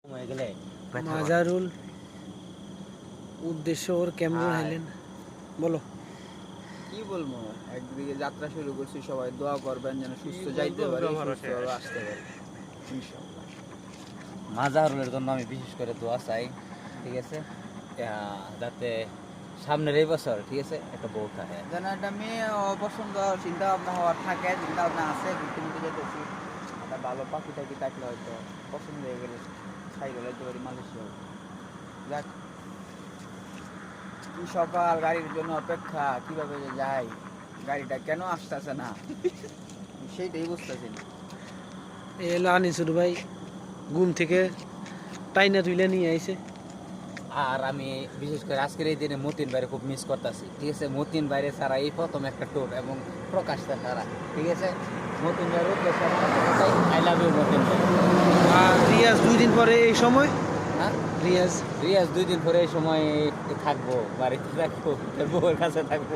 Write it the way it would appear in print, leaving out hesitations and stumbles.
মাজারুল উদ্দেশ্য ওর কেমন হলেন বলো। কি বলবো, একদিকে যাত্রা শুরু করছি, সবাই দোয়া করবেন যেন সুস্থ যাইতে পারে, সুস্থভাবে আসতে পারে ইনশাআল্লাহ। মাজারুলের জন্য আমি বিশেষ করে দোয়া চাই, ঠিক আছে, যাতে সামনের এই বছর, ঠিক আছে, একটা বউ থাকে, যেন একটা মেয়ে অপছন্দ চিন্তা ভাবনা হওয়ার থাকে, চিন্তা ভাবনা আছে, ঘুরতে ঘুরতে যেতেছি, একটা ভালো পাখি টাকি থাকলে হয়তো পছন্দ হয়ে গেলে খাই গেলে যেতে পারি মালয়েশিয়া। যাক, কি সকাল, গাড়ির জন্য অপেক্ষা, কিভাবে যে যাই, গাড়িটা কেন আসতেছে না সেইটাই বুঝতেছি না। এলো আনিসুর ভাই ঘুম থেকে টাইনা তুইলে নিয়ে আইছে। আর আমি বিশেষ করে আজকের এই দিনে মতিন ভাইরে খুব মিস করতেছি, ঠিক আছে। মতিন ভাইরে ছাড়া এই প্রথম একটা ট্যুর, এবং প্রকাশ ছাড়া, ঠিক আছে। মতিন ভাইয়ের উদ্দেশ্যে আই লাভ ইউ মতিন ভাই। আর রিয়াজ 2 দিন পরে এই সময়, হ্যাঁ, রিয়াজ 2 দিন পরে এই সময় থাকবো, বাড়িতে থাকবো, বউয়ের কাছে থাকবো।